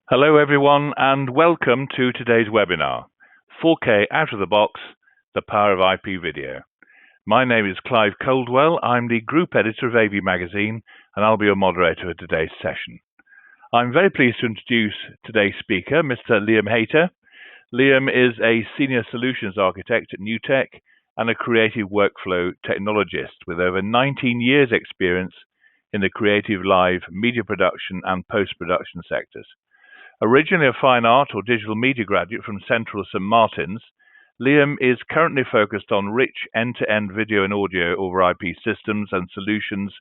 Hello everyone and welcome to today's webinar, 4K out of the box, the power of IP video. My name is Clive Coldwell, I'm the group editor of AV Magazine and I'll be your moderator for today's session. I'm very pleased to introduce today's speaker, Mr. Liam Hayter. Liam is a senior solutions architect at NewTek and a creative workflow technologist with over 19 years experience in the creative live media production and post-production sectors. Originally a fine art or digital media graduate from Central St Martin's, Liam is currently focused on rich end-to-end video and audio over IP systems and solutions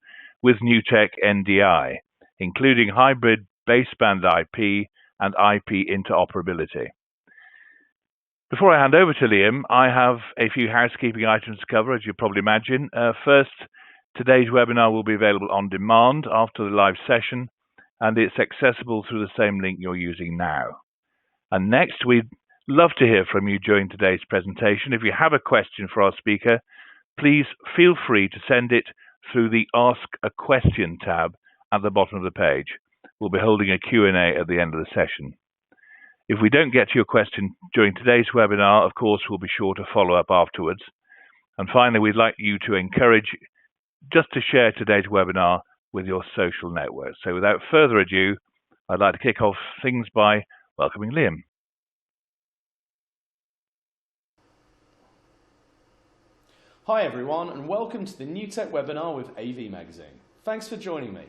with NewTek NDI, including hybrid baseband IP and IP interoperability. Before I hand over to Liam, I have a few housekeeping items to cover, as you probably imagine. First, today's webinar will be available on demand after the live session, and it's accessible through the same link you're using now. And next, we'd love to hear from you during today's presentation. If you have a question for our speaker, please feel free to send it through the Ask a Question tab at the bottom of the page. We'll be holding a Q&A at the end of the session. If we don't get to your question during today's webinar, of course, we'll be sure to follow up afterwards. And finally, we'd like you to encourage just to share today's webinar with your social networks. So without further ado, I'd like to kick off things by welcoming Liam. Hi everyone and welcome to the NewTek webinar with AV Magazine. Thanks for joining me.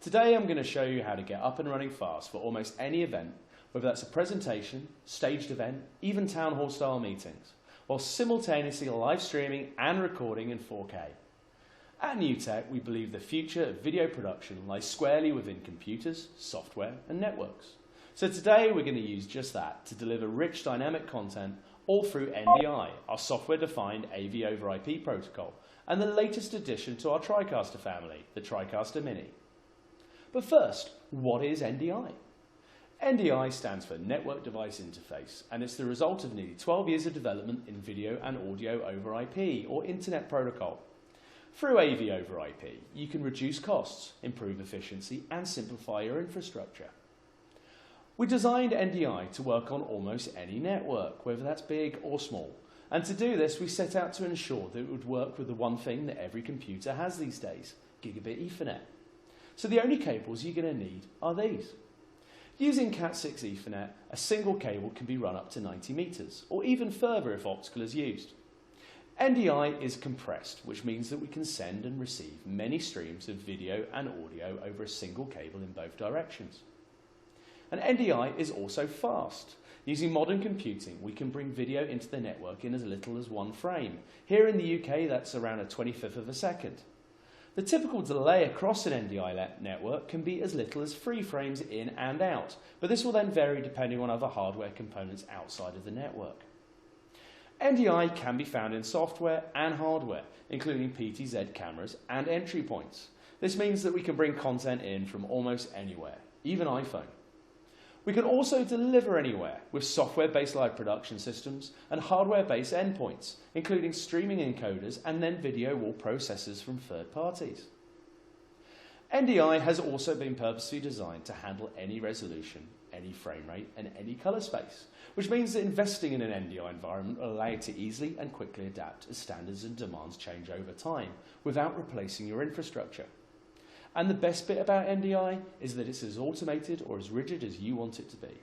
Today I'm going to show you how to get up and running fast for almost any event, whether that's a presentation, staged event, even town hall style meetings, while simultaneously live streaming and recording in 4K. At NewTek, we believe the future of video production lies squarely within computers, software, and networks. So today we're going to use just that to deliver rich dynamic content all through NDI, our software-defined AV over IP protocol, and the latest addition to our TriCaster family, the TriCaster Mini. But first, what is NDI? NDI stands for Network Device Interface, and it's the result of nearly 12 years of development in video and audio over IP, or Internet Protocol. Through AV over IP, you can reduce costs, improve efficiency, and simplify your infrastructure. We designed NDI to work on almost any network, whether that's big or small. And to do this, we set out to ensure that it would work with the one thing that every computer has these days, gigabit Ethernet. So the only cables you're going to need are these. Using Cat6 Ethernet, a single cable can be run up to 90 meters, or even further if optical is used. NDI is compressed, which means that we can send and receive many streams of video and audio over a single cable in both directions. And NDI is also fast. Using modern computing, we can bring video into the network in as little as one frame. Here in the UK, that's around a 25th of a second. The typical delay across an NDI network can be as little as 3 frames in and out, but this will then vary depending on other hardware components outside of the network. NDI can be found in software and hardware, including PTZ cameras and entry points. This means that we can bring content in from almost anywhere, even iPhone. We can also deliver anywhere with software-based live production systems and hardware-based endpoints, including streaming encoders and then video wall processors from third parties. NDI has also been purposely designed to handle any resolution, any frame rate, and any color space, which means that investing in an NDI environment will allow you to easily and quickly adapt as standards and demands change over time without replacing your infrastructure. And the best bit about NDI is that it's as automated or as rigid as you want it to be.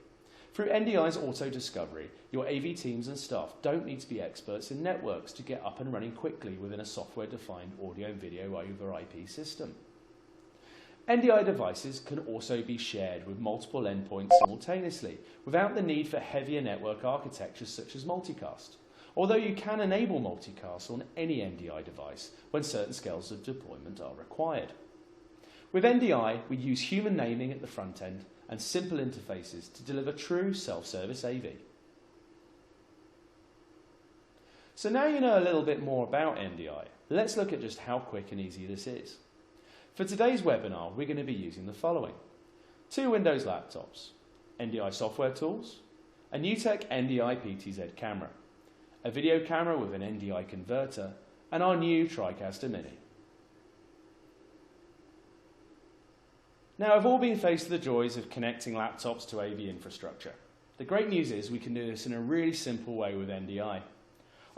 Through NDI's auto discovery, your AV teams and staff don't need to be experts in networks to get up and running quickly within a software-defined audio and video over IP system. NDI devices can also be shared with multiple endpoints simultaneously without the need for heavier network architectures such as multicast, although you can enable multicast on any NDI device when certain scales of deployment are required. With NDI, we use human naming at the front end and simple interfaces to deliver true self-service AV. So now you know a little bit more about NDI, let's look at just how quick and easy this is. For today's webinar, we're going to be using the following: 2 Windows laptops, NDI software tools, a NewTek NDI PTZ camera, a video camera with an NDI converter, and our new TriCaster Mini. Now, I've all been faced with the joys of connecting laptops to AV infrastructure. The great news is we can do this in a really simple way with NDI.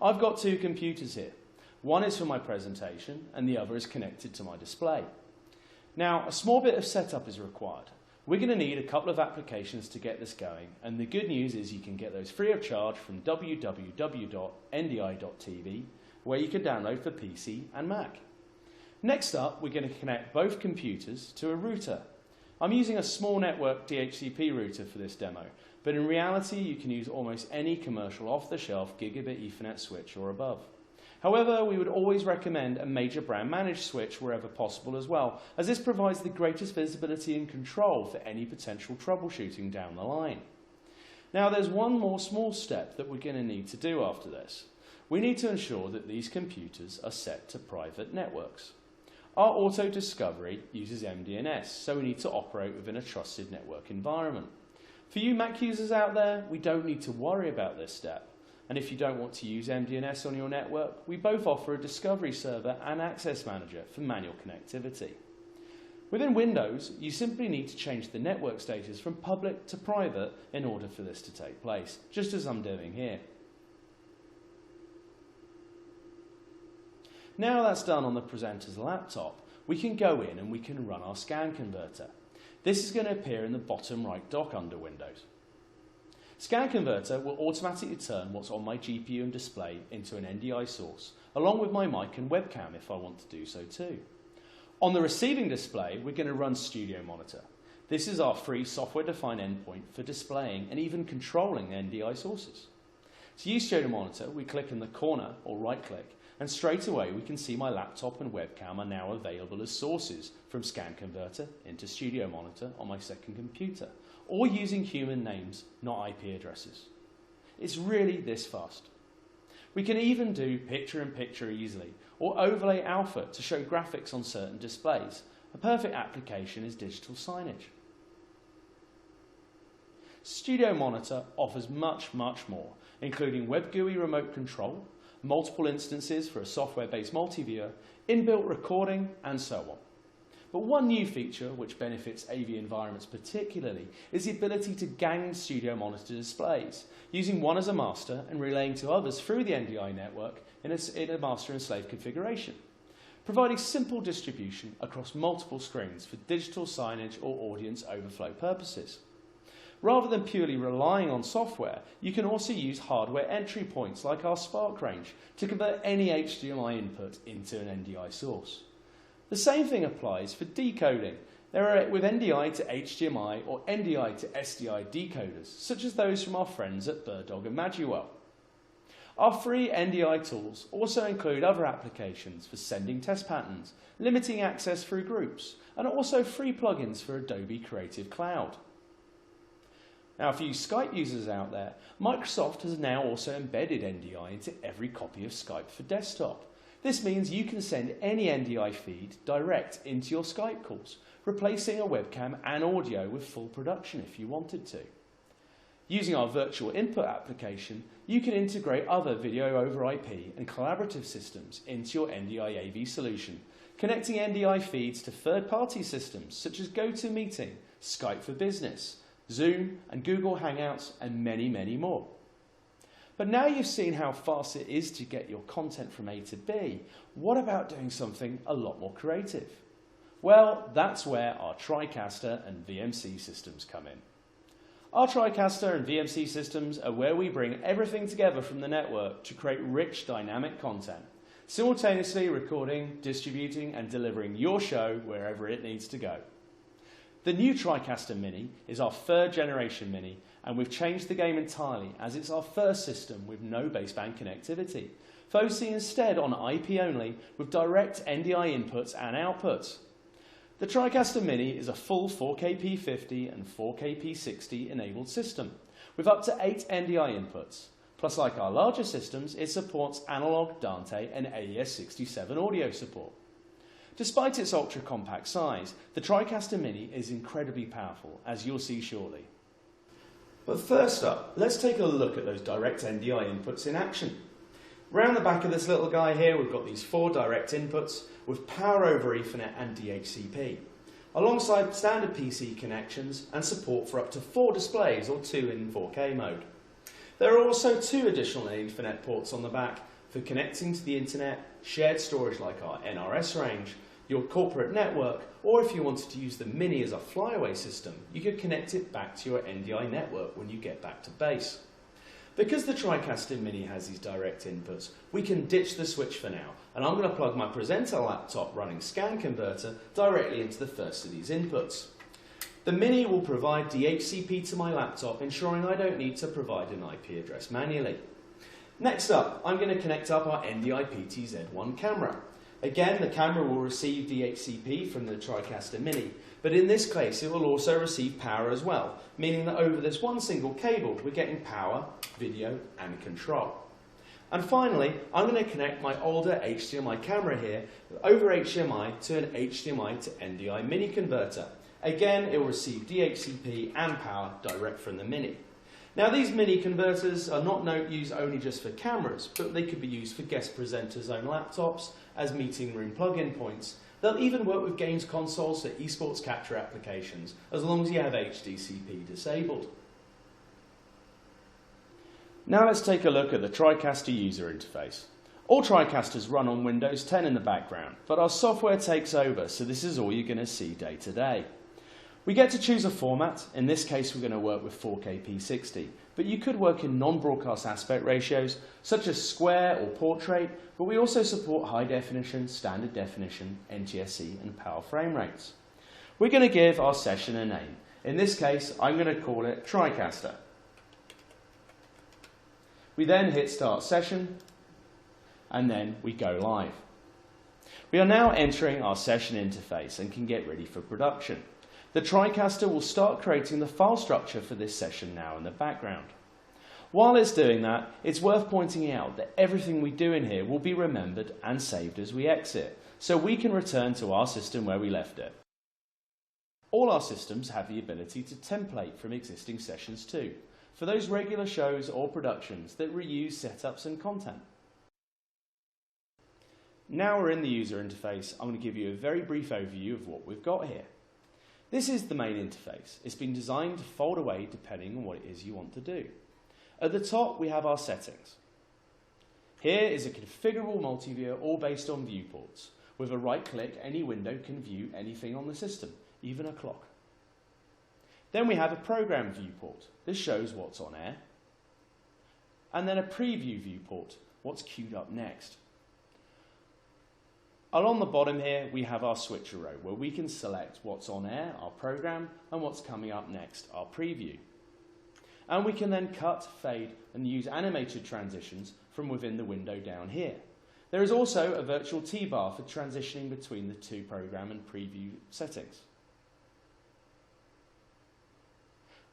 I've got two computers here. One is for my presentation and the other is connected to my display. Now, a small bit of setup is required. We're going to need a couple of applications to get this going, and the good news is you can get those free of charge from www.ndi.tv, where you can download for PC and Mac. Next up, we're going to connect both computers to a router. I'm using a small network DHCP router for this demo, but in reality you can use almost any commercial off-the-shelf gigabit Ethernet switch or above. However, we would always recommend a major brand managed switch wherever possible as well, as this provides the greatest visibility and control for any potential troubleshooting down the line. Now, there's one more small step that we're going to need to do after this. We need to ensure that these computers are set to private networks. Our auto discovery uses MDNS, so we need to operate within a trusted network environment. For you Mac users out there, we don't need to worry about this step. And if you don't want to use MDNS on your network, we both offer a discovery server and access manager for manual connectivity. Within Windows, you simply need to change the network status from public to private in order for this to take place, just as I'm doing here. Now that's done on the presenter's laptop, we can go in and we can run our scan converter. This is going to appear in the bottom right dock under Windows. Scan Converter will automatically turn what's on my GPU and display into an NDI source, along with my mic and webcam if I want to do so too. On the receiving display, we're going to run Studio Monitor. This is our free software-defined endpoint for displaying and even controlling NDI sources. To use Studio Monitor, we click in the corner or right-click, and straight away we can see my laptop and webcam are now available as sources from Scan Converter into Studio Monitor on my second computer, or using human names, not IP addresses. It's really this fast. We can even do picture-in-picture easily, or overlay alpha to show graphics on certain displays. A perfect application is digital signage. Studio Monitor offers much more, including Web GUI remote control, multiple instances for a software-based multi-viewer, inbuilt recording, and so on. But one new feature which benefits AV environments particularly is the ability to gang Studio Monitor displays, using one as a master and relaying to others through the NDI network in a master and slave configuration, providing simple distribution across multiple screens for digital signage or audience overflow purposes. Rather than purely relying on software, you can also use hardware entry points like our Spark range to convert any HDMI input into an NDI source. The same thing applies for decoding. There are with NDI to HDMI or NDI to SDI decoders, such as those from our friends at BirdDog and Magiwell. Our free NDI tools also include other applications for sending test patterns, limiting access through groups, and also free plugins for Adobe Creative Cloud. Now, for you Skype users out there, Microsoft has now also embedded NDI into every copy of Skype for desktop. This means you can send any NDI feed direct into your Skype calls, replacing a webcam and audio with full production if you wanted to. Using our virtual input application, you can integrate other video over IP and collaborative systems into your NDI AV solution, connecting NDI feeds to third-party systems such as GoToMeeting, Skype for Business, Zoom and Google Hangouts, and many more. But now you've seen how fast it is to get your content from A to B, what about doing something a lot more creative? Well, that's where our TriCaster and VMC systems come in. Our TriCaster and VMC systems are where we bring everything together from the network to create rich, dynamic content, simultaneously recording, distributing, and delivering your show wherever it needs to go. The new TriCaster Mini is our third generation Mini, and we've changed the game entirely as it's our first system with no baseband connectivity, focusing instead on IP only with direct NDI inputs and outputs. The TriCaster Mini is a full 4K P50 and 4K P60 enabled system with up to 8 NDI inputs. Plus, like our larger systems, it supports analog, Dante and AES-67 audio support. Despite its ultra-compact size, the TriCaster Mini is incredibly powerful, as you'll see shortly. But first up, let's take a look at those direct NDI inputs in action. Round the back of this little guy here, we've got these 4 direct inputs with power over Ethernet and DHCP. alongside standard PC connections and support for up to 4 displays or 2 in 4K mode. There are also 2 additional Ethernet ports on the back for connecting to the internet, shared storage like our NRS range, your corporate network, or if you wanted to use the Mini as a flyaway system, you could connect it back to your NDI network when you get back to base. Because the TriCaster Mini has these direct inputs, we can ditch the switch for now, and I'm going to plug my presenter laptop running scan converter directly into the first of these inputs. The Mini will provide DHCP to my laptop, ensuring I don't need to provide an IP address manually. Next up, I'm going to connect up our NDI PTZ1 camera. Again, the camera will receive DHCP from the TriCaster Mini, but in this case it will also receive power as well, meaning that over this one single cable we're getting power, video and control. And finally, I'm going to connect my older HDMI camera here over HDMI to an HDMI to NDI Mini converter. Again, it will receive DHCP and power direct from the Mini. Now these Mini converters are not used only just for cameras, but they could be used for guest presenters' own laptops, as meeting room plug-in points. They'll even work with games consoles for esports capture applications, as long as you have HDCP disabled. Now let's take a look at the TriCaster user interface. All TriCasters run on Windows 10 in the background, but our software takes over, so this is all you're going to see day to day. We get to choose a format. In this case we're going to work with 4K P60, but you could work in non-broadcast aspect ratios such as square or portrait, but we also support high definition, standard definition, NTSC and PAL frame rates. We're going to give our session a name. In this case I'm going to call it TriCaster. We then hit start session and then we go live. We are now entering our session interface and can get ready for production. The TriCaster will start creating the file structure for this session now in the background. While it's doing that, it's worth pointing out that everything we do in here will be remembered and saved as we exit, so we can return to our system where we left it. All our systems have the ability to template from existing sessions too, for those regular shows or productions that reuse setups and content. Now we're in the user interface, I'm going to give you a very brief overview of what we've got here. This is the main interface. It's been designed to fold away depending on what it is you want to do. At the top we have our settings. Here is a configurable multiviewer all based on viewports. With a right click, any window can view anything on the system, even a clock. Then we have a program viewport. This shows what's on air. And then a preview viewport, what's queued up next. Along the bottom here we have our switcher row where we can select what's on air, our program, and what's coming up next, our preview. And we can then cut, fade and use animated transitions from within the window down here. There is also a virtual T-bar for transitioning between the 2 program and preview settings.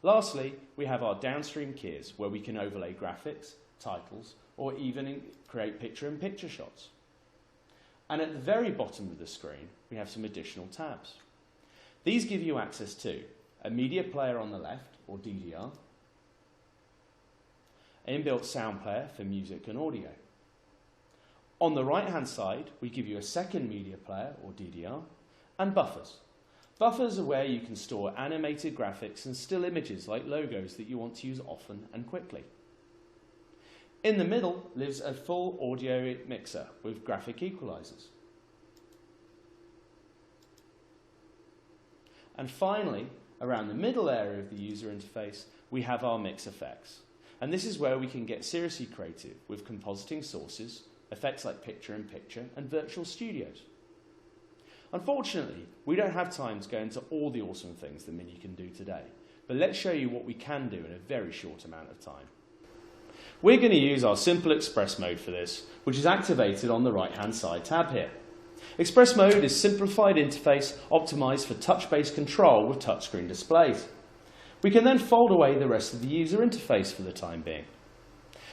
Lastly, we have our downstream keys where we can overlay graphics, titles, or even create picture-in-picture shots. And at the very bottom of the screen, we have some additional tabs. These give you access to a media player on the left, or DDR, an inbuilt sound player for music and audio. On the right-hand side, we give you a second media player, or DDR, and buffers. Buffers are where you can store animated graphics and still images like logos that you want to use often and quickly. In the middle lives a full audio mixer with graphic equalizers. And finally, around the middle area of the user interface, we have our mix effects. And this is where we can get seriously creative with compositing sources, effects like picture-in-picture, and virtual studios. Unfortunately, we don't have time to go into all the awesome things the Mini can do today, but let's show you what we can do in a very short amount of time. We're going to use our simple Express mode for this, which is activated on the right-hand side tab here. Express mode is simplified interface optimized for touch-based control with touchscreen displays. We can then fold away the rest of the user interface for the time being.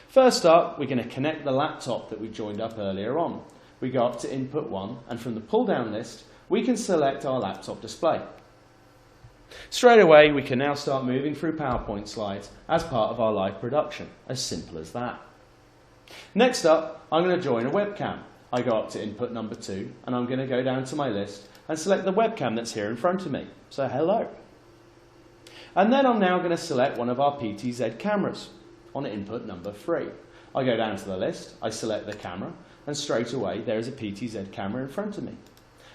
First up, we're going to connect the laptop that we joined up earlier on. We go up to input 1, and from the pull-down list, we can select our laptop display. Straight away, we can now start moving through PowerPoint slides as part of our live production. As simple as that. Next up, I'm going to join a webcam. I go up to input number 2, and I'm going to go down to my list and select the webcam that's here in front of me. So hello. And then I'm now going to select one of our PTZ cameras on input number 3. I go down to the list, I select the camera, and straight away there is a PTZ camera in front of me.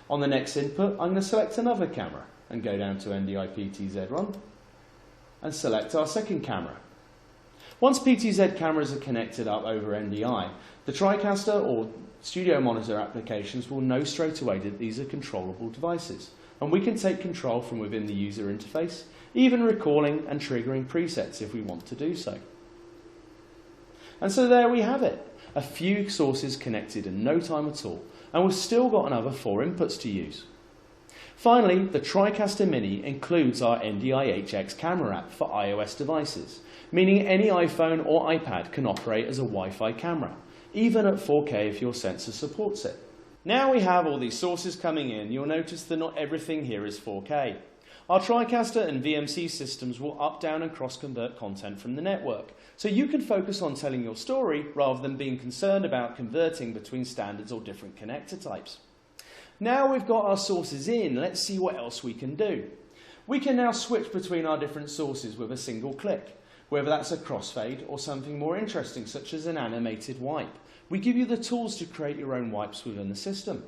On the next input, I'm going to select another camera and go down to NDI PTZ1 and select our second camera. Once PTZ cameras are connected up over NDI, the TriCaster or Studio Monitor applications will know straight away that these are controllable devices, and we can take control from within the user interface, even recalling and triggering presets if we want to do so. And so there we have it, a few sources connected in no time at all, and we've still got another 4 inputs to use. Finally, the TriCaster Mini includes our NDI HX camera app for iOS devices, meaning any iPhone or iPad can operate as a Wi-Fi camera, even at 4K if your sensor supports it. Now we have all these sources coming in, you'll notice that not everything here is 4K. Our TriCaster and VMC systems will up, down and cross-convert content from the network, so you can focus on telling your story rather than being concerned about converting between standards or different connector types. Now we've got our sources in, let's see what else we can do. We can now switch between our different sources with a single click, whether that's a crossfade or something more interesting such as an animated wipe. We give you the tools to create your own wipes within the system.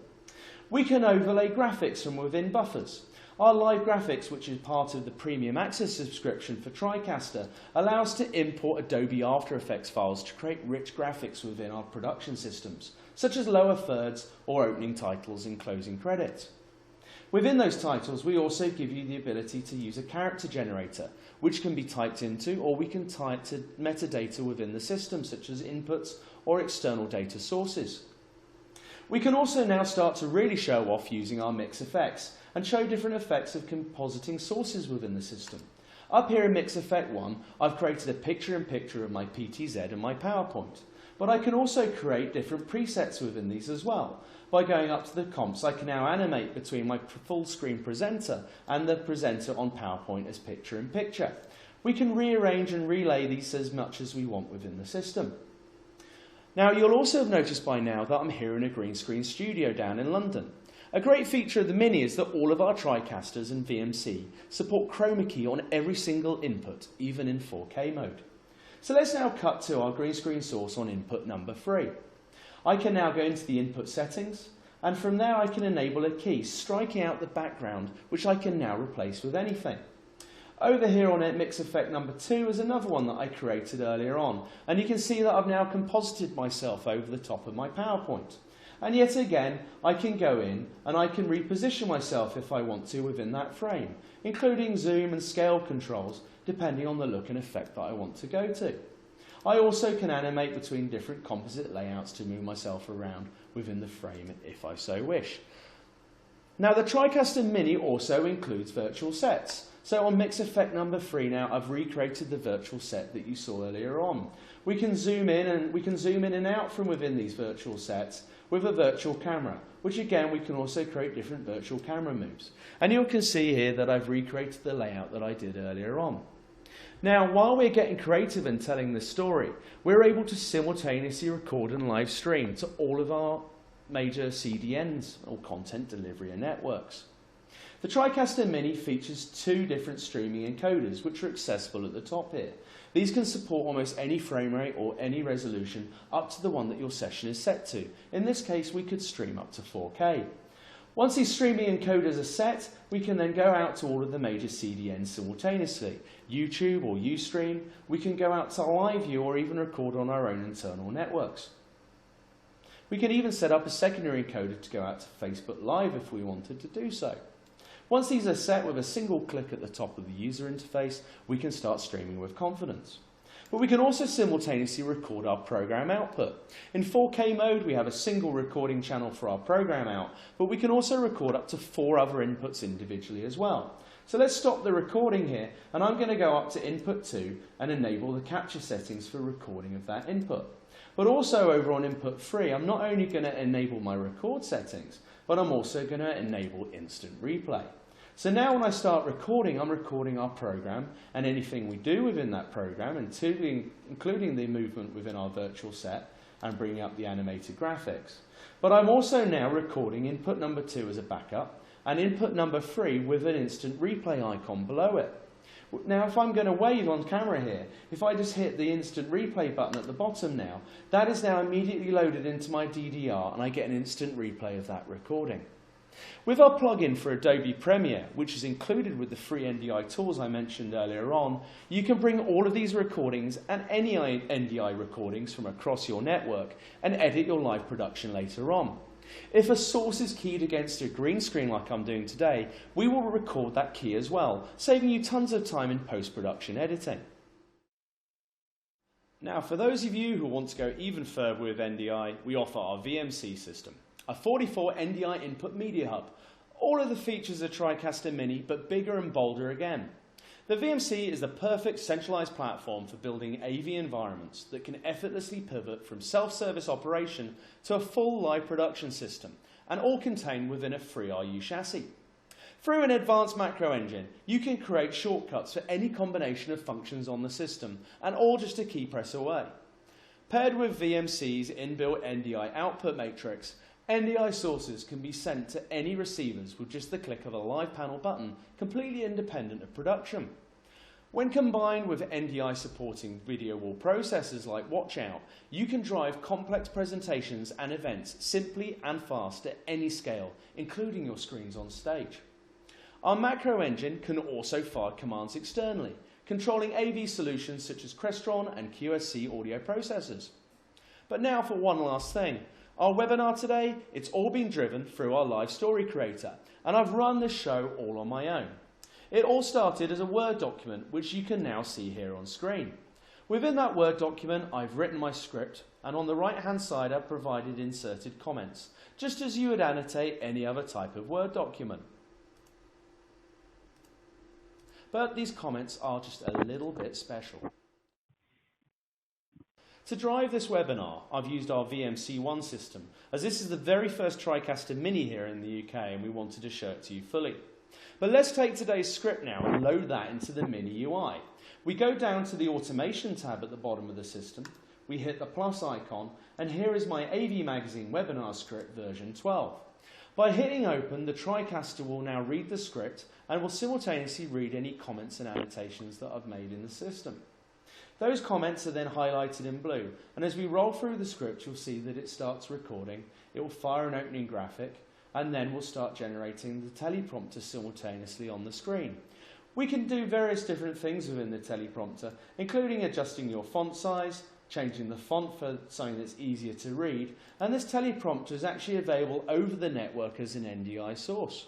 We can overlay graphics from within buffers. Our live graphics, which is part of the Premium Access subscription for TriCaster, allow us to import Adobe After Effects files to create rich graphics within our production systems, such as lower thirds or opening titles and closing credits. Within those titles, we also give you the ability to use a character generator, which can be typed into, or we can type to metadata within the system, such as inputs or external data sources. We can also now start to really show off using our mix effects and show different effects of compositing sources within the system. Up here in Mix Effect 1, I've created a picture-in-picture of my PTZ and my PowerPoint. But I can also create different presets within these as well. By going up to the comps, I can now animate between my full-screen presenter and the presenter on PowerPoint as picture-in-picture. We can rearrange and relay these as much as we want within the system. Now, you'll also have noticed by now that I'm here in a green screen studio down in London. A great feature of the Mini is that all of our TriCasters and VMC support Chroma Key on every single input, even in 4K mode. So let's now cut to our green screen source on input number 3. I can now go into the input settings, and from there I can enable a key, striking out the background, which I can now replace with anything. Over here on it, Mix Effect number 2 is another one that I created earlier on, and you can see that I've now composited myself over the top of my PowerPoint. And yet again, I can go in and I can reposition myself if I want to within that frame, including zoom and scale controls, depending on the look and effect that I want to go to. I also can animate between different composite layouts to move myself around within the frame if I so wish. Now the TriCaster Mini also includes virtual sets. So on Mix Effect number 3 now, I've recreated the virtual set that you saw earlier on. We can zoom in and out from within these virtual sets with a virtual camera, which again we can also create different virtual camera moves. And you can see here that I've recreated the layout that I did earlier on. Now, while we're getting creative and telling this story, we're able to simultaneously record and live stream to all of our major CDNs or content delivery and networks. The TriCaster Mini features 2 different streaming encoders which are accessible at the top here. These can support almost any frame rate or any resolution up to the one that your session is set to. In this case, we could stream up to 4K. Once these streaming encoders are set, we can then go out to all of the major CDNs simultaneously. YouTube or Ustream, we can go out to LiveView or even record on our own internal networks. We can even set up a secondary encoder to go out to Facebook Live if we wanted to do so. Once these are set with a single click at the top of the user interface, we can start streaming with confidence. But we can also simultaneously record our program output. In 4K mode, we have a single recording channel for our program out, but we can also record up to 4 other inputs individually as well. So let's stop the recording here, and I'm going to go up to input 2 and enable the capture settings for recording of that input. But also over on input 3, I'm not only going to enable my record settings, but I'm also going to enable instant replay. So now when I start recording, I'm recording our program and anything we do within that program, including the movement within our virtual set and bringing up the animated graphics. But I'm also now recording input number 2 as a backup, and input number 3 with an instant replay icon below it. Now if I'm going to wave on camera here, if I just hit the instant replay button at the bottom now, that is now immediately loaded into my DDR and I get an instant replay of that recording. With our plugin for Adobe Premiere, which is included with the free NDI tools I mentioned earlier on, you can bring all of these recordings and any NDI recordings from across your network and edit your live production later on. If a source is keyed against a green screen like I'm doing today, we will record that key as well, saving you tons of time in post-production editing. Now, for those of you who want to go even further with NDI, we offer our VMC system, a 44 NDI input media hub. All of the features of TriCaster Mini, but bigger and bolder again. The VMC is the perfect centralized platform for building AV environments that can effortlessly pivot from self-service operation to a full live production system, and all contained within a FreeRU chassis. Through an advanced macro engine, you can create shortcuts for any combination of functions on the system, and all just a key press away. Paired with VMC's inbuilt NDI output matrix, NDI sources can be sent to any receivers with just the click of a live panel button, completely independent of production. When combined with NDI supporting video wall processors like Watchout, you can drive complex presentations and events simply and fast at any scale, including your screens on stage. Our macro engine can also fire commands externally, controlling AV solutions such as Crestron and QSC audio processors. But now for one last thing. Our webinar today, it's all been driven through our live story creator, and I've run this show all on my own. It all started as a Word document, which you can now see here on screen. Within that Word document, I've written my script, and on the right-hand side, I've provided inserted comments, just as you would annotate any other type of Word document. But these comments are just a little bit special. To drive this webinar, I've used our VMC1 system, as this is the very first TriCaster Mini here in the UK and we wanted to show it to you fully. But let's take today's script now and load that into the Mini UI. We go down to the Automation tab at the bottom of the system, we hit the plus icon, and here is my AV Magazine webinar script version 12. By hitting open, the TriCaster will now read the script and will simultaneously read any comments and annotations that I've made in the system. Those comments are then highlighted in blue, and as we roll through the script, you'll see that it starts recording, it will fire an opening graphic, and then we'll start generating the teleprompter simultaneously on the screen. We can do various different things within the teleprompter, including adjusting your font size, changing the font for something that's easier to read, and this teleprompter is actually available over the network as an NDI source.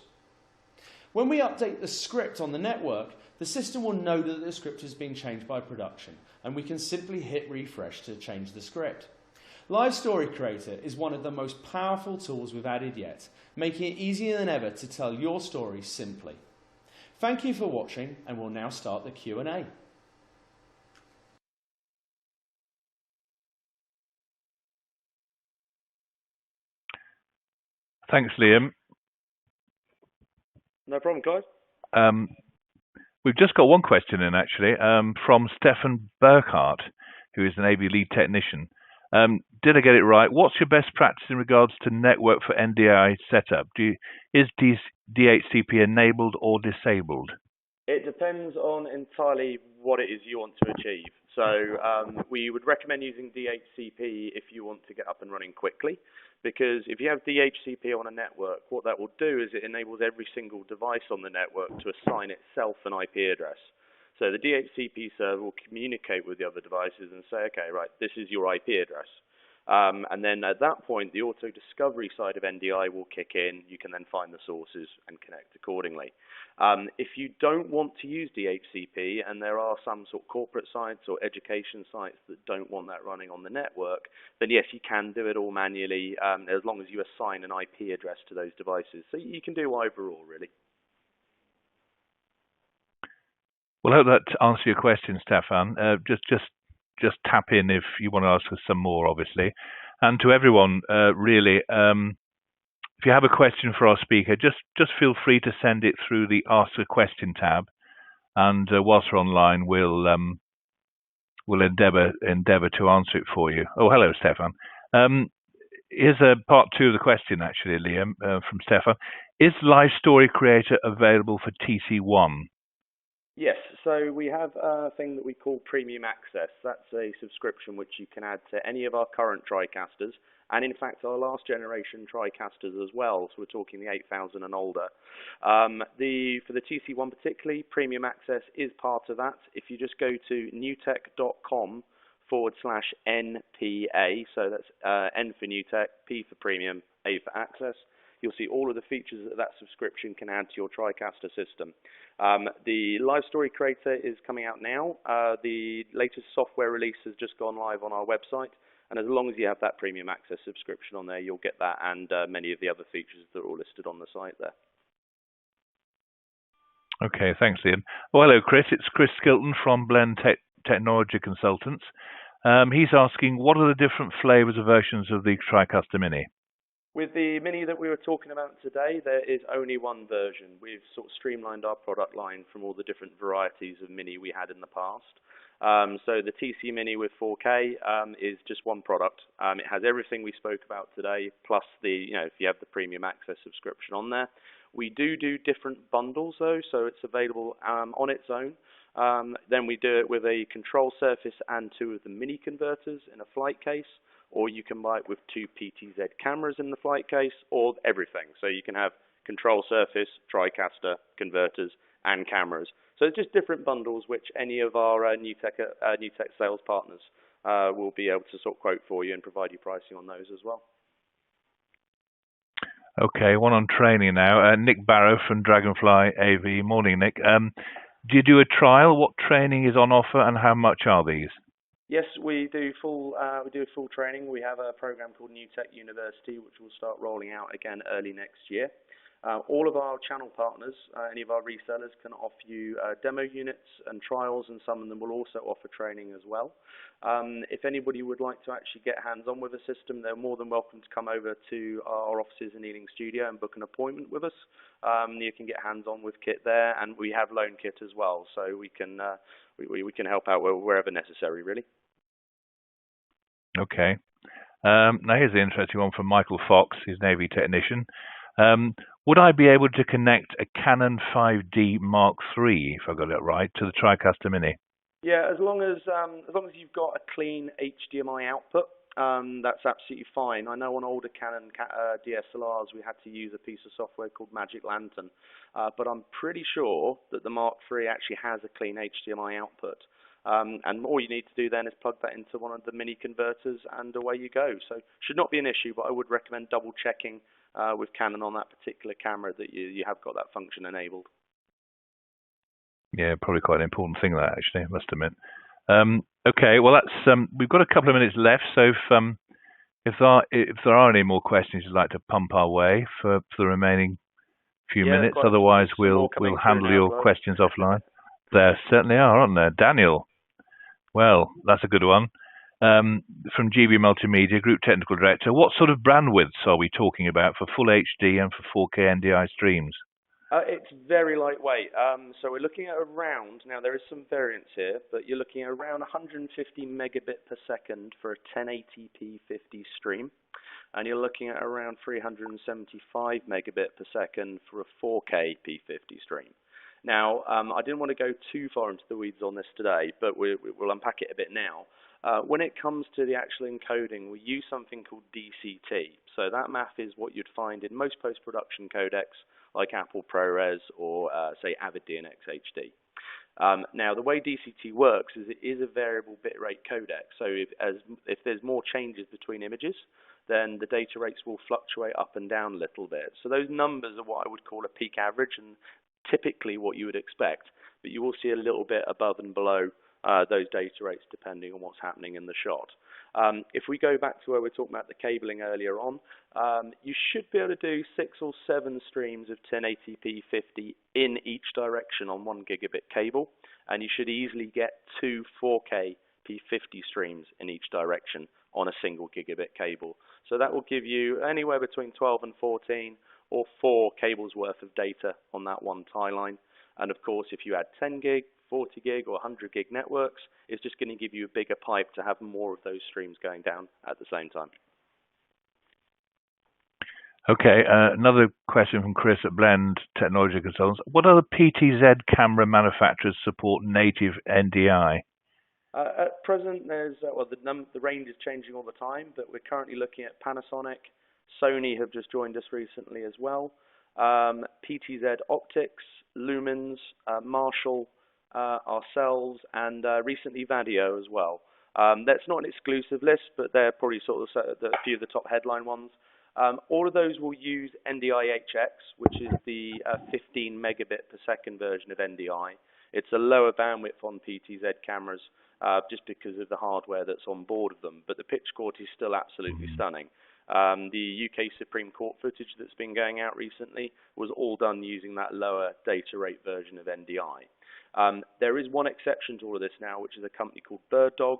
When we update the script on the network, the system will know that the script has been changed by production, and we can simply hit refresh to change the script. Live Story Creator is one of the most powerful tools we've added yet, making it easier than ever to tell your story simply. Thank you for watching, and we'll now start the Q&A. Thanks, Liam. No problem, guys. We've just got one question in, actually, from Stefan Burkhardt, who is an AV lead technician. Did I get it right? What's your best practice in regards to network for NDI setup? Is DHCP enabled or disabled? It depends on entirely what it is you want to achieve. So we would recommend using DHCP if you want to get up and running quickly, because if you have DHCP on a network, what that will do is it enables every single device on the network to assign itself an IP address. So the DHCP server will communicate with the other devices and say, okay, right, this is your IP address. And then at that point, the auto discovery side of NDI will kick in. You can then find the sources and connect accordingly. If you don't want to use DHCP, and there are some sort of corporate sites or education sites that don't want that running on the network, then yes, you can do it all manually, as long as you assign an IP address to those devices. So you can do either or, really. Well, I hope that answers your question, Stefan. Just tap in if you want to ask us some more, obviously. And to everyone, really, if you have a question for our speaker, just feel free to send it through the Ask a Question tab. And whilst we're online, we'll endeavour to answer it for you. Oh, hello, Stefan. here's a part two of the question, actually, Liam, from Stefan. Is Live Story Creator available for TC1? Yes, so we have a thing that we call Premium Access. That's a subscription which you can add to any of our current TriCasters, and in fact our last generation TriCasters as well, so we're talking the 8000 and older. For the TC1 particularly, Premium Access is part of that. If you just go to newtek.com/NPA, so that's N for NewTek, P for Premium, A for Access, you'll see all of the features that subscription can add to your TriCaster system. The Live Story Creator is coming out now. The latest software release has just gone live on our website, and as long as you have that Premium Access subscription on there, you'll get that and many of the other features that are all listed on the site there. Okay, thanks, Ian. Oh, hello, Chris. It's Chris Skilton from Blend Technology Consultants. He's asking, what are the different flavors or versions of the TriCaster Mini? With the Mini that we were talking about today, there is only one version. We've sort of streamlined our product line from all the different varieties of Mini we had in the past. So the TC Mini with 4K is just one product. It has everything we spoke about today, plus if you have the Premium Access subscription on there. We do different bundles though, so it's available on its own. Then we do it with a control surface and 2 of the Mini converters in a flight case, or you can buy it with 2 PTZ cameras in the flight case, or everything. So you can have control surface, TriCaster, converters, and cameras. So it's just different bundles which any of our NewTek sales partners will be able to sort of quote for you and provide you pricing on those as well. Okay, one on training now. Nick Barrow from Dragonfly AV. Morning, Nick. Do you do a trial? What training is on offer, and how much are these? Yes, we do full training. We have a program called NewTek University, which will start rolling out again early next year. All of our channel partners, any of our resellers, can offer you demo units and trials, and some of them will also offer training as well. If anybody would like to actually get hands-on with a system, they're more than welcome to come over to our offices in Ealing Studio and book an appointment with us. You can get hands-on with kit there, and we have loan kit as well, so we can help out wherever necessary, really. Okay. Now here's the interesting one from Michael Fox, he's Navy technician. Would I be able to connect a Canon 5D Mark III, if I got it right, to the TriCaster Mini? Yeah, as long as you've got a clean HDMI output, that's absolutely fine. I know on older Canon DSLRs we had to use a piece of software called Magic Lantern, but I'm pretty sure that the Mark III actually has a clean HDMI output. And all you need to do then is plug that into one of the Mini converters, and away you go. So should not be an issue, but I would recommend double checking with Canon on that particular camera that you have got that function enabled. Yeah, probably quite an important thing that, actually, I must admit. Okay, well that's we've got a couple of minutes left, so if there are any more questions you'd like to pump our way for the remaining few minutes, otherwise we'll handle your questions offline. There certainly are, aren't there? Daniel, well, that's a good one. From GB Multimedia, Group Technical Director, what sort of bandwidths are we talking about for Full HD and for 4K NDI streams? It's very lightweight. So we're looking at around, now there is some variance here, but you're looking at around 150 megabit per second for a 1080p 50 stream. And you're looking at around 375 megabit per second for a 4K P50 stream. Now, I didn't want to go too far into the weeds on this today, but we'll unpack it a bit now. When it comes to the actual encoding, we use something called DCT. So that math is what you'd find in most post-production codecs, like Apple ProRes or, say, Avid DNX HD. Now, the way DCT works is it is a variable bitrate codec. So if there's more changes between images, then the data rates will fluctuate up and down a little bit. So those numbers are what I would call a peak average, and typically what you would expect, but you will see a little bit above and below those data rates depending on what's happening in the shot. If we go back to where we were talking about the cabling earlier on, you should be able to do 6 or 7 streams of 1080p 50 in each direction on 1 gigabit cable, and you should easily get 2 4K P50 streams in each direction on a single gigabit cable. So that will give you anywhere between 12 and 14 or 4 cables worth of data on that one tie line. And of course, if you add 10 gig, 40 gig or 100 gig networks, it's just going to give you a bigger pipe to have more of those streams going down at the same time. Okay, another question from Chris at Blend Technology Consultants. What other PTZ camera manufacturers support native NDI? At present, there's the range is changing all the time, but we're currently looking at Panasonic. Sony have just joined us recently as well. PTZ Optics, Lumens, Marshall, ourselves, and recently Vadio as well. That's not an exclusive list, but they're probably sort of a few of the top headline ones. All of those will use NDI-HX, which is the 15 megabit per second version of NDI. It's a lower bandwidth on PTZ cameras just because of the hardware that's on board of them, but the pitch quality is still absolutely stunning. The UK Supreme Court footage that's been going out recently was all done using that lower data rate version of NDI. There is one exception to all of this now, which is a company called BirdDog.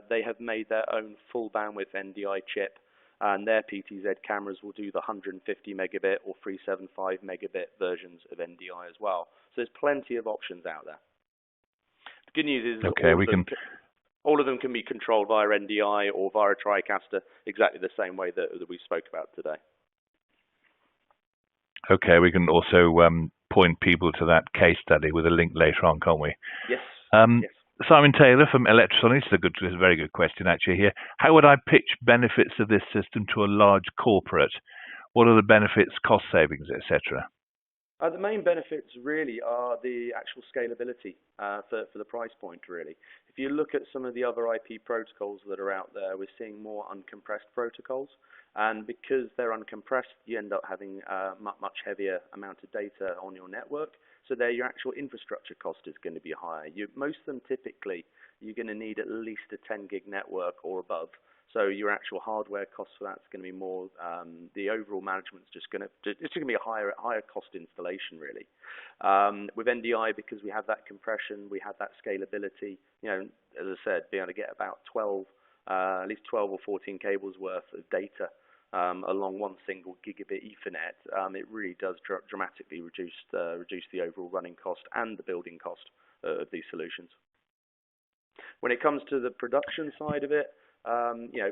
They have made their own full bandwidth NDI chip, and their PTZ cameras will do the 150 megabit or 375 megabit versions of NDI as well. So there's plenty of options out there. The good news is all of them can be controlled via NDI or via TriCaster, exactly the same way that we spoke about today. Okay, we can also point people to that case study with a link later on, can't we? Yes. Yes. Simon Taylor from Electrosonics, this is a very good question actually here. How would I pitch benefits of this system to a large corporate? What are the benefits, cost savings, etc.? The main benefits really are the actual scalability for the price point, really. If you look at some of the other IP protocols that are out there, we're seeing more uncompressed protocols. And because they're uncompressed, you end up having a much heavier amount of data on your network. So there, your actual infrastructure cost is going to be higher. Most of them, typically, you're going to need at least a 10 gig network or above. So your actual hardware cost for that's going to be more. The overall management's it's just going to be a higher cost installation, really. With NDI, because we have that compression, we have that scalability. You know, as I said, being able to get about at least 12 or 14 cables worth of data along one single gigabit Ethernet, it really does dramatically reduce the overall running cost and the building cost of these solutions. When it comes to the production side of it,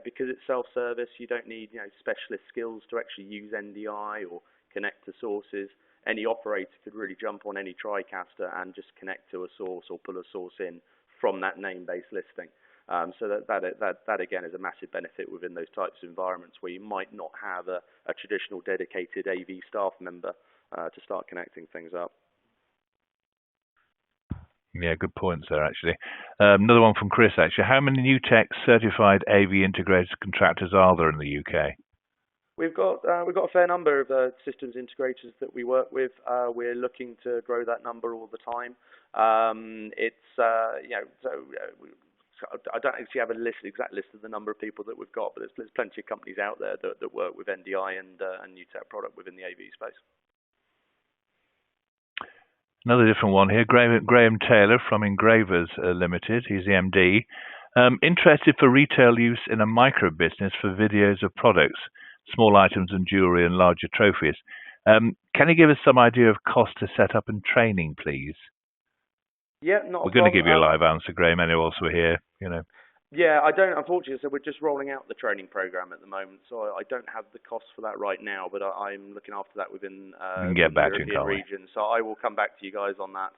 because it's self-service, you don't need specialist skills to actually use NDI or connect to sources. Any operator could really jump on any TriCaster and just connect to a source or pull a source in from that name-based listing. So that again is a massive benefit within those types of environments where you might not have a traditional dedicated AV staff member to start connecting things up. Yeah, good points there, actually. Another one from Chris, actually. How many NewTek certified AV integrated contractors are there in the UK? We've got a fair number of systems integrators that we work with. We're looking to grow that number all the time. I don't actually have exact list of the number of people that we've got, but there's plenty of companies out there that work with NDI and NewTek product within the AV space. Another different one here, Graham Taylor from Engravers Limited. He's the MD. Interested for retail use in a micro business for videos of products, small items and jewellery and larger trophies. Can you give us some idea of cost to set up and training, please? Yeah, not. We're going to give you a live answer, Graham, and also we're here, Yeah, I don't, unfortunately, so we're just rolling out the training program at the moment, so I don't have the cost for that right now, but I'm looking after that within the European region, so I will come back to you guys on that.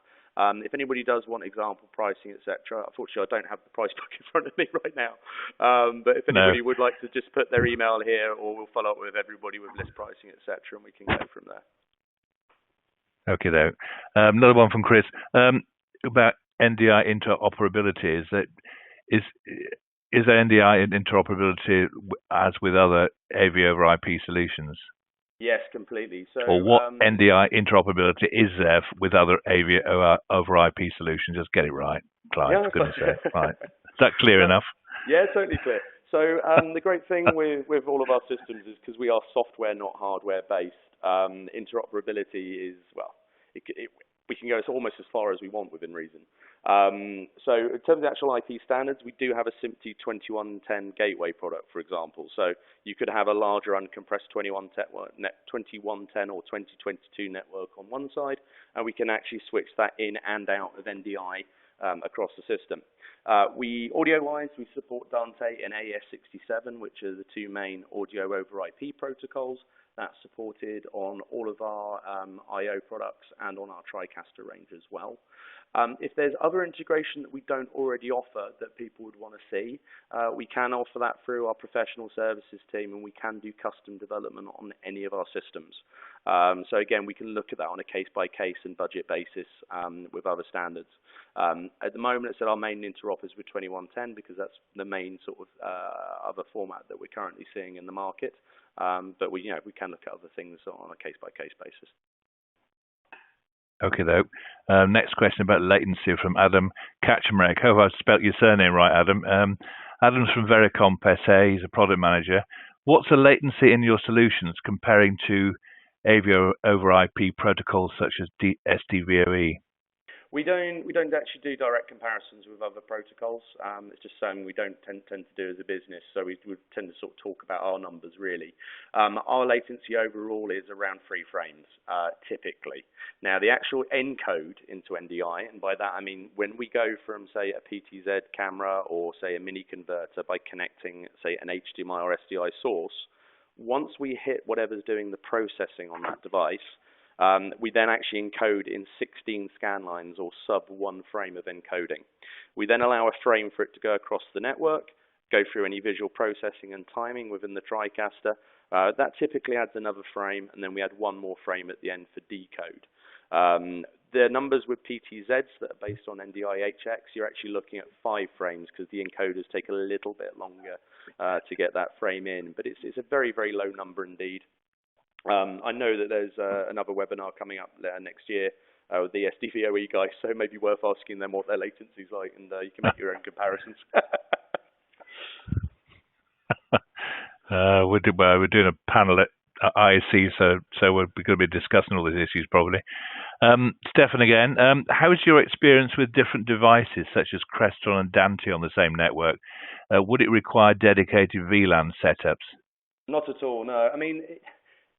If anybody does want example pricing, etc., unfortunately, I don't have the price book in front of me right now, but if anybody would like to just put their email here, or we'll follow up with everybody with list pricing, etc., and we can go from there. Okay, though. Another one from Chris. About NDI interoperability, is there NDI interoperability as with other AV over IP solutions? Yes, completely. So, or what NDI interoperability is there with other AV over IP solutions? Just get it right, Clive, for goodness sake. Right. Is that clear enough? Yeah, totally clear. So the great thing with all of our systems is because we are software, not hardware based, interoperability is, well, we can go almost as far as we want within reason. So in terms of the actual IP standards, we do have a SMPTE 2110 gateway product, for example. So you could have a larger uncompressed 2110 or 2022 network on one side, and we can actually switch that in and out of NDI across the system. Audio-wise, we support Dante and AES67, which are the two main audio over IP protocols. That's supported on all of our I/O products and on our TriCaster range as well. If there's other integration that we don't already offer that people would want to see, we can offer that through our professional services team, and we can do custom development on any of our systems. So again, we can look at that on a case-by-case and budget basis with other standards. At the moment, it's that our main interop is with 2110 because that's the main sort of other format that we're currently seeing in the market. But we can look at other things on a case-by-case basis. Okay, though. Next question about latency from Adam Kaczmarek. Hope I've spelt your surname right, Adam. Adam's from Vericomp SA. He's a product manager. What's the latency in your solutions comparing to AV over IP protocols such as SDVoE? We don't actually do direct comparisons with other protocols. It's just something we don't tend to do as a business, so we tend to sort of talk about our numbers really. Our latency overall is around 3 frames, typically. Now the actual encode into NDI, and by that I mean when we go from say a PTZ camera or say a mini converter by connecting say an HDMI or SDI source, once we hit whatever's doing the processing on that device, we then actually encode in 16 scan lines or sub 1 frame of encoding. We then allow a frame for it to go across the network, go through any visual processing and timing within the TriCaster. That typically adds another frame, and then we add 1 more frame at the end for decode. The numbers with PTZs that are based on NDI-HX, you're actually looking at 5 frames because the encoders take a little bit longer to get that frame in, but it's a very, very low number indeed. I know that there's another webinar coming up next year with the SDVoE guys, so it may be worth asking them what their latency is like, and you can make your own comparisons. We're doing a panel at ISC, so we're going to be discussing all these issues probably. Stefan again, how is your experience with different devices such as Crestron and Dante on the same network? Would it require dedicated VLAN setups? Not at all, no. I mean,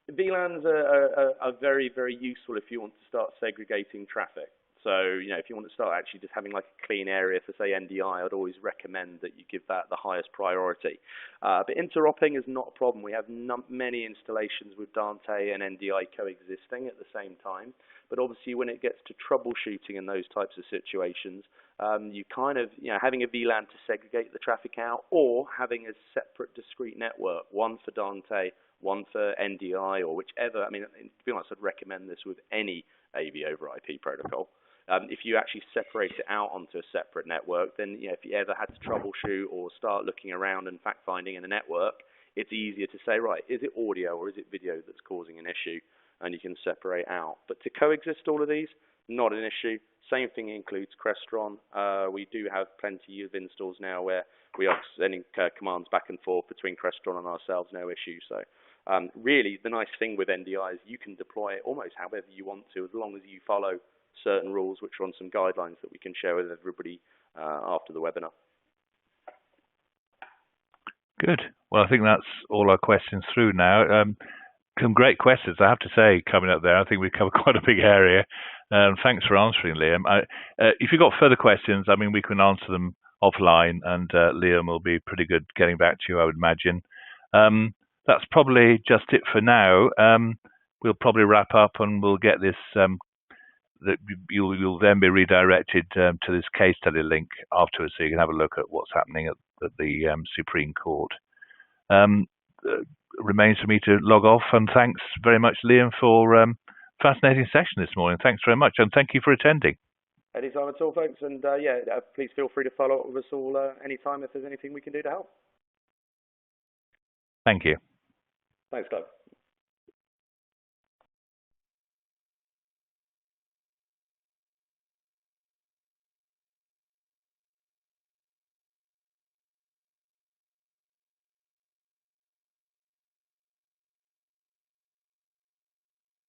VLANs are very, very useful if you want to start segregating traffic. So, if you want to start actually just having like a clean area for, say, NDI, I'd always recommend that you give that the highest priority. But interoping is not a problem. We have many installations with Dante and NDI coexisting at the same time. But obviously, when it gets to troubleshooting in those types of situations, you kind of, having a VLAN to segregate the traffic out, or having a separate discrete network, one for Dante, one for NDI, or whichever. I mean, to be honest, I'd recommend this with any AV over IP protocol. If you actually separate it out onto a separate network, then if you ever had to troubleshoot or start looking around and fact-finding in a network, it's easier to say, right, is it audio or is it video that's causing an issue? And you can separate out. But to coexist all of these, not an issue. Same thing includes Crestron. We do have plenty of installs now where we are sending commands back and forth between Crestron and ourselves, no issue. So really, the nice thing with NDI is you can deploy it almost however you want to, as long as you follow certain rules, which are on some guidelines that we can share with everybody after the webinar. Good. Well, I think that's all our questions through now. Some great questions, I have to say, coming up there. I think we covered quite a big area. Thanks for answering, Liam. If you've got further questions, I mean, we can answer them offline, and Liam will be pretty good getting back to you, I would imagine. That's probably just it for now. We'll probably wrap up, and we'll get this. You'll then be redirected to this case study link afterwards, so you can have a look at what's happening at the Supreme Court. Remains for me to log off, and thanks very much, Liam, for fascinating session this morning. Thanks very much, and thank you for attending. Anytime at all, folks, and please feel free to follow up with us all anytime if there's anything we can do to help. Thank you. Thanks, Clive.